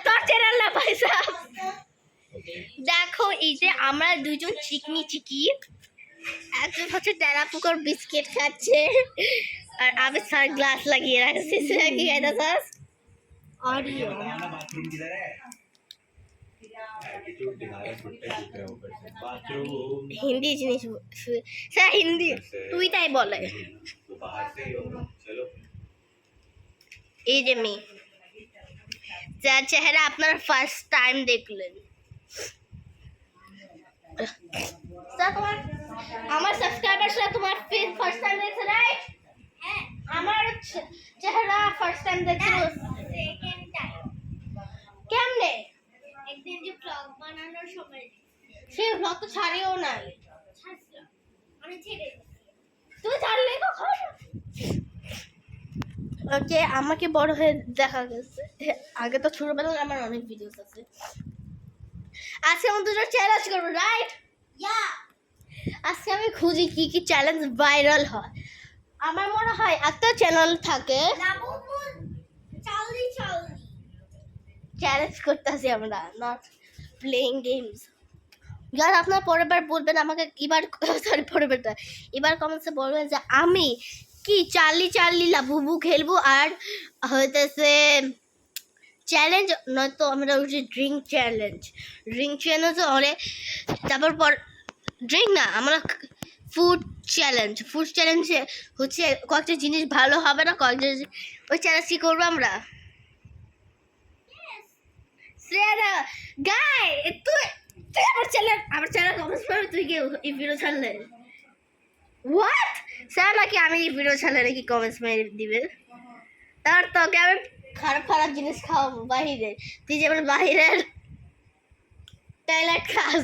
তোর চ্যানেল না পয়সা। দেখো এই যে আমরা দুজন চিকনি চিকি, একজন হচ্ছে টেরা পুকুর বিস্কিট খাচ্ছে আর আমি সার গ্লাস লাগিয়ে রাখছি। সেটা কি খাইতে চাস? অডিও হিন্দি জিনিস স্যার, হিন্দি তুই তাই বলে। এই যে মেয়ে যার চেহারা আপনার ফার্স্ট টাইম দেখলেন, আমার সাবস্ক্রাইবাররা তোমার ফেস ফার্স্ট টাইম দেখছে, রাইট? হ্যাঁ, আমার চেহারা ফার্স্ট টাইম দেখছে সেকেন্ড টাইম। কেমনে? একদিন যে ব্লগ বানানোর সময়, সেই ব্লগ তো ছাড়িও নাই। ছাড়ছিলাম আমি, ছেড়ে তুই ছাড়লে কখন? ওকে, আমাকে বড় হয়ে দেখা গেছে, আগে তো ছোটবেলায় আমার অনেক ভিডিওস আছে। আজকে আমি দুটো চ্যালেঞ্জ করবো, রাইট? ইয়া, আজকে আমি খুঁজি কি কি চ্যালেঞ্জ ভাইরাল হয়। আমার মনে হয় একটা চ্যানেল থাকে চ্যালেঞ্জ করতেছি আমরা, নট প্লেইং গেমস। যারা আপনার পরের বার বলবেন আমাকে, এবার সরি পরের বারটা এবার কমেন্টসে বলবেন যে আমি কি চার্লি লাবুবু খেলবো, আর হইতেছে চ্যালেঞ্জ, নয়তো আমরা হচ্ছে ড্রিঙ্ক চ্যালেঞ্জ হলে, তারপর ড্রিঙ্ক না, আমরা ফুড চ্যালেঞ্জে হচ্ছে কয়েকটা জিনিস ভালো হবে না, কয়েকটা ওই চ্যালেঞ্জ কি করবো আমরা। শ্রেয়া গাই তুই আমার চ্যানেল কমেন্টস করবি, তুই কি এই ভিডিও ছাড়লে? হোয়াট স্যার, নাকি আমি এই ভিডিও ছাড়লে নাকি কমেন্টস মেরে দিবে? তার তোকে আমি খারাপ জিনিস খাওয়াবো বাহিরে, তুই যেমন বাহিরের টয়লেট খাস।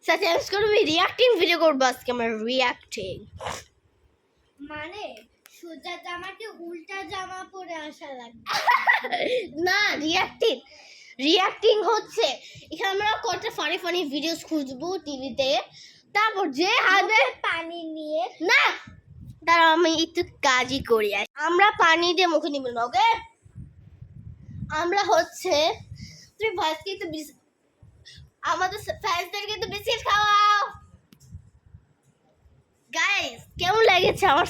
চ্যালেঞ্জ করবি, রিয়াক্টিং ভিডিও করবো আজকে আমরা, রিয়াক্টিং মানে সোজা জামাতে উল্টা জামা পরে আসা লাগবে না, রিয়াক্টিং হচ্ছে এখানে আমরা কয়েকটা ফানি ভিডিওস খুঁজবো টিভিতে, তারপর যে হাতে পানি নিয়ে না, তারা আমি একটু কাজই করি, আমরা পানি দিয়ে মুখে নিব না, ওকে? আমরা হচ্ছে তুই ভাইসকে একটু আমাদের ফ্যান্সদেরকে একটু বিস্কিট খাওয়াও। গাইস, কেমন লেগেছে আমার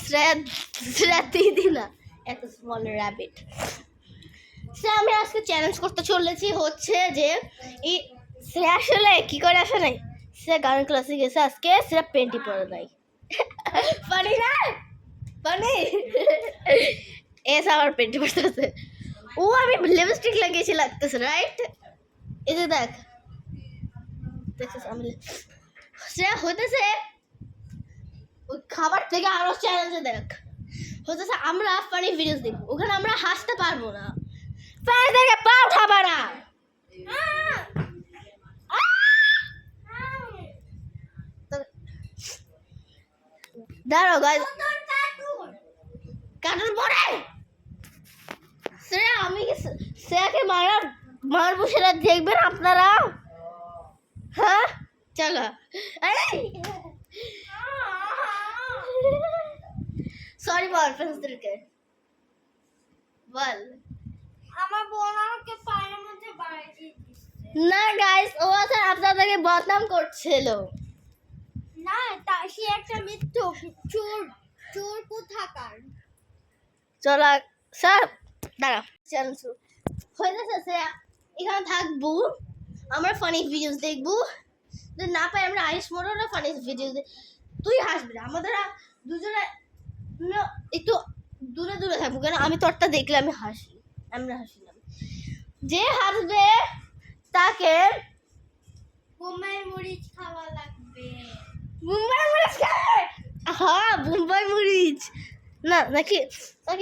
শ্রেয়া দিদি না, এত স্মল র্যাবিট। সে আমি আজকে চ্যালেঞ্জ করতে চলেছি হচ্ছে যে এই শ্রেয়া আসলে কি করে আসে নাই, সে গানের ক্লাসে গেছে আজকে, সেটা পেন্টি পরে নাই। পানি না পানি এসে আমার পেন্টি পড়তেছে, ও আমি লিপস্টিক লাগিয়েছি লাগতেছে, রাইট? এই যে দেখ, দেখছিস আমি শ্রেয়া হইতেছে ওই খাবার থেকে আরো চ্যালেঞ্জে দেখ হইতেছে আমরা ফানি ভিডিওস দেখবো, ওখানে আমরা হাসতে পারবো না, ফ্যান থেকে পা উঠাবা না। দাঁড়াও গাইস, কার্টুন পড়ে শ্রেয়া, আমি শ্রেয়াকে মারবো, সেটা দেখবেন আপনারা। হ্যাঁ চলো, সরি বল ফ্রেন্ডসদেরকে বল। আমার বোন আমাকে পায়ের মধ্যে বাড়িয়ে দিচ্ছে না গাইস, ও আসলে আপনাদেরকে বদনাম করছিল না, সে একটা মিথ্যু চোর কোথাকার। চলো স্যার, দাঁড়া, চ্যালেঞ্জ হয়ে গেছে। শ্রেয়া এখানে থাকবো, আমরা ফানি ভিডিওস দেখবো, যদি না পাই আমরা আইস মোড়া ফানি ভিডিওস, তুই হাসবি না, আমাদের দুজনে একটু দূরে থাকবো, কেন আমি তোরটা দেখলে আমি হাসি, আমরা হাসি না। যে হাসবে তাকে বোম্বাই মরিচ খাওয়া লাগবে। বোম্বাই মরিচ খাবে? হ্যাঁ বোম্বাই মরিচ না, নাকি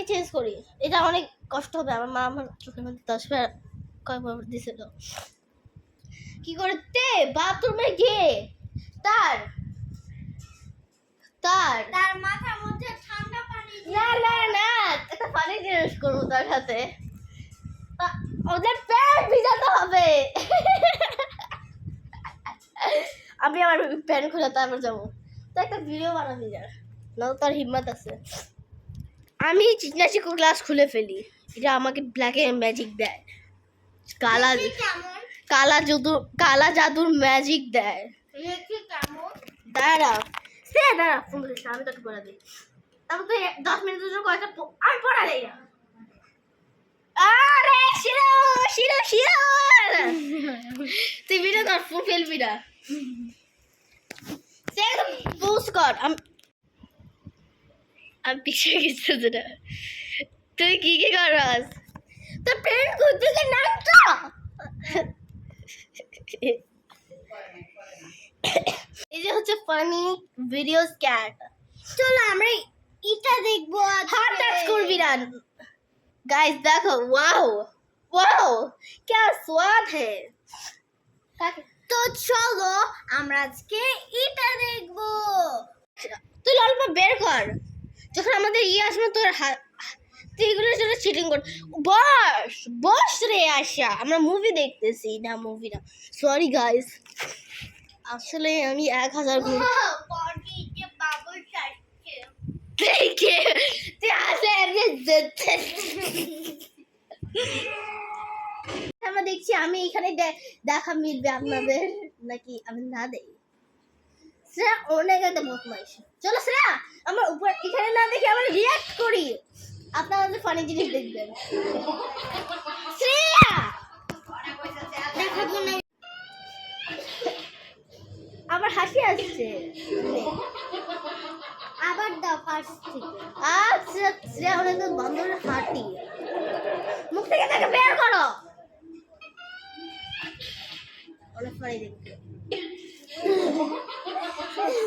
চেঞ্জ করি, এটা অনেক কষ্ট হবে। আমার মা আমার চোখের মধ্যে 10 বার কয়বার দিছিল, কি করতে বাথরুমে গিয়ে তার মাথার মধ্যে ঠান্ডা পানি, না একটা পানি জিনিস করবো তার সাথে, ওদের প্যান্ট ভিজাতে হবে। আমি আমার প্যান্ট খুলে তারপর যাবো, তো একটা ভিডিও বানাবি যা না, তার হিম্মত আছে। আমি চিকনাচিকো গ্লাস খুলে ফেলি, এটা আমাকে ব্ল্যাকে ম্যাজিক দেয়, কালা কালা জাদুর ম্যাজিক দেয়। দাঁড়া ফোন করিস না, আমি তোকে পড়া দিই। তারপর তুই 10 মিনিটের জন্য কয়েকটা আমি পড়া দিই না। আরে শিরো শিরো শিরো তুই ভিডিও কর, ফোন ফেলবি না। সে একদম পোস্ট কর। আমি পিছিয়ে গেছি তোরা, তুই কি কি করস? তোর ফ্রেন্ড কোথায় নামটা? এই যে হচ্ছে ফানি ভিডিওস ক্যাট। চলো আমরা এটা দেখবো। হাত টাচ করবি না গাইস, দেখো ওয়াও ওয়াও क्या स्वाद है। তো চলো আমরা আজকে এটা দেখবো। তুই ললিপপ বের কর, যখন আমাদের আসবে তোর তুই এগুলোর জন্য চিটিং কর। বস বস রে আশা, আমরা মুভি দেখতেছি না, মুভি না, সরি গাইস। আসলে আমি 1000 দেখে আমরা দেখছি। আমি এখানে দেখা মিলবে আপনাদের নাকি আমি না দেই? শ্রেয়া অনেক একটা বদমাইশ। চলো শ্রেয়া আমরা উপর এখানে না দেখে আমরা রিঅ্যাক্ট করি, আপনারা ফানি জিনিস দেখবেন। শ্রেয়া দেখাবো না, আমার হাসি আসছে। আবার দাও ফার্স্ট থেকে। আচ্ছা শ্রেয়া অনেক বান্দরের হাঁটি, মুখ থেকে তাকে বের করো। অনেক ফানি দেখতে।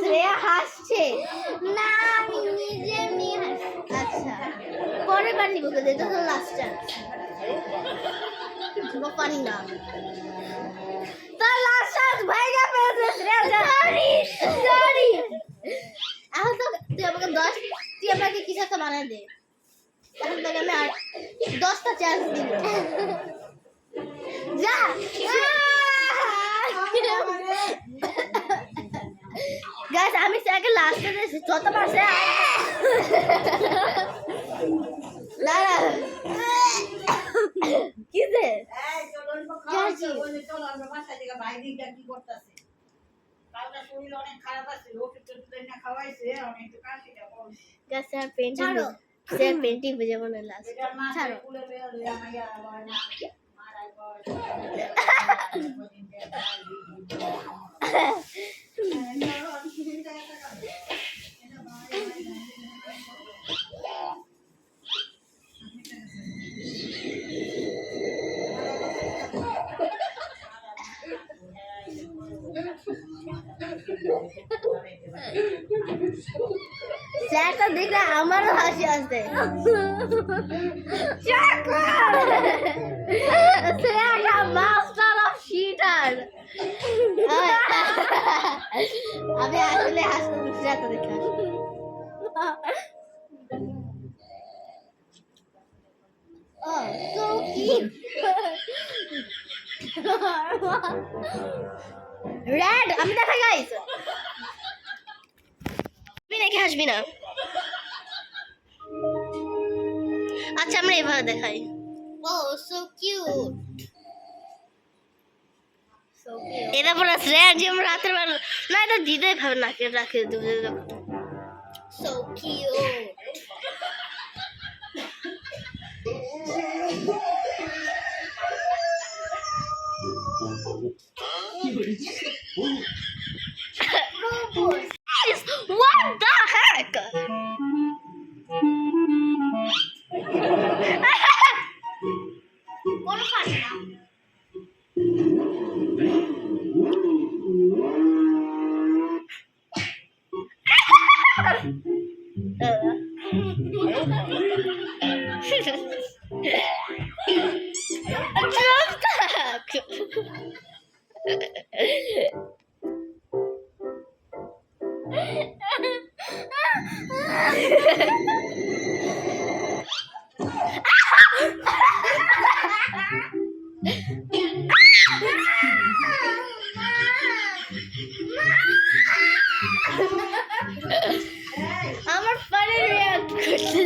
শ্রেয়া হাসছে না, আমি নিজে নিয়ে হাসছি। আচ্ছা পরে বার নিব, এটা তো লাস্ট চান্স। পানি না, তার লাস্ট চান্স ভাইগা পেয়েছে শ্রেয়া। Sorry sorry. এখন তো তুই আমাকে কিছু একটা বানায় দে। এখন তোকে আমি আর 10টা চান্স দিব। যা গাইস, আমি আগে লাস্টে দিয়েছি, যতবার সে দাঁড়া কি দে পেন্টিং বুঝে মনে লাস্ট ছাড়ো। স্যারটা দেখলে আমারও হাসি আসছে। Master of shitter. আমি আসলে হাসতে স্যারটা দেখে রেড। আমি দেখা গাইস, নাকি হাসবি না? আচ্ছা আমরা এভাবে দেখাই। ও সো কিউট, সো কিউট। এটা পুরো শ্রেয়া যে আমরা রাতের বেলা না, এটা দিদাই ভাবে নাকে রাখে দেবে। So cute. What the heck? What is that? আমার পারে রিঅ্যাক্ট করছে।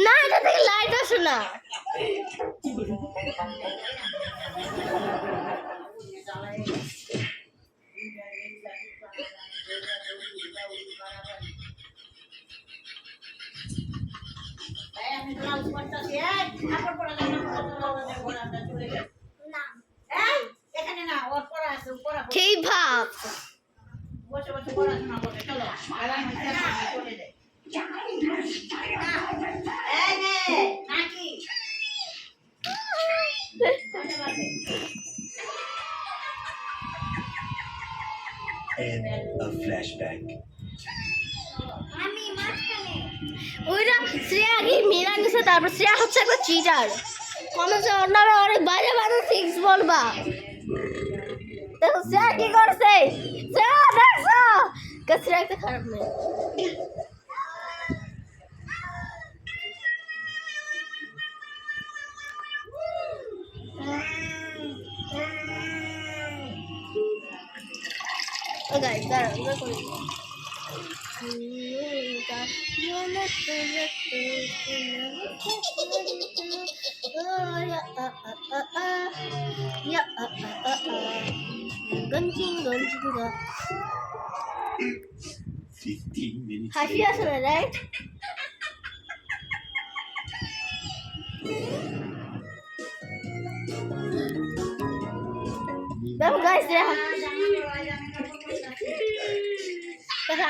না এটা থেকে লাইট আসো না। ঠিক ভাব And a flashback. ওইটা শ্রেয়া আগে মেয়েরা গেছে, তারপর শ্রেয়া হচ্ছে একটা চিটার। কমেন্টে অন্যরা অনেক বাজে বাজে থিংস বলবা। দেখো শ্রেয়া কি করছে, শ্রেয়া দেখছো শ্রেয়া একটা খারাপ মেয়ে। ও গাইস দাঁড়াও এবার করি। Gunting. 15 minutes হাসি later. আসে না, রাইট? দেখো গাইস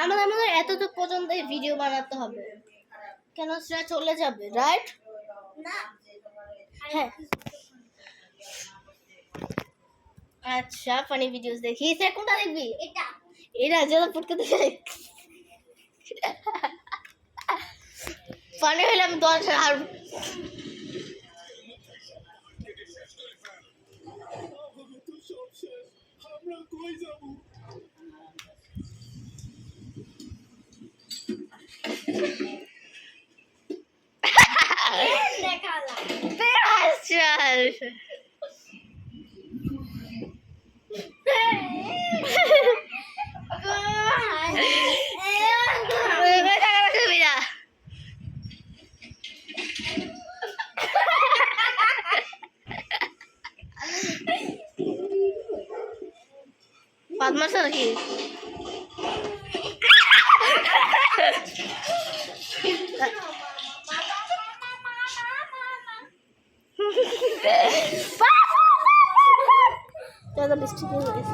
আমাদের এতটুকু পর্যন্ত ভিডিও বানাতে হবে, কেন সেটা চলে যাবে, রাইট? হ্যাঁ আচ্ছা ফানি ভিডিওস দেখি। সে কোনটা দেখবি? এটা যেটা পড়তে দেখে ফানি হইলে আমি 10 আর Padma lagi. Jangan listrik guys.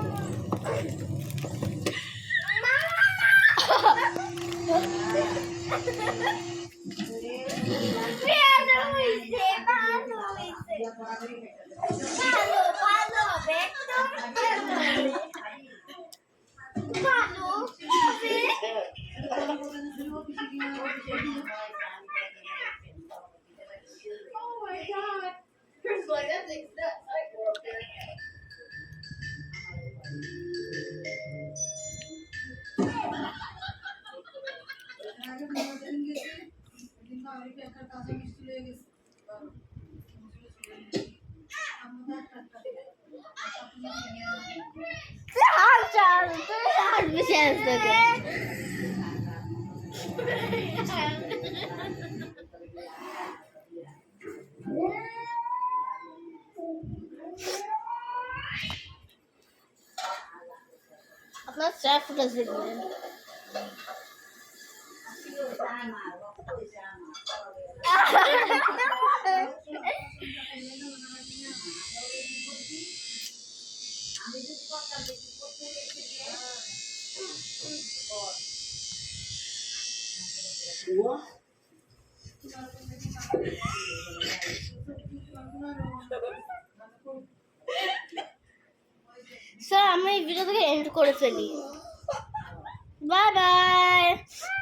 अपना स्टाफ फुटेज देखिए सर हमें वीडियो को एंड कर फेली बाय बाय।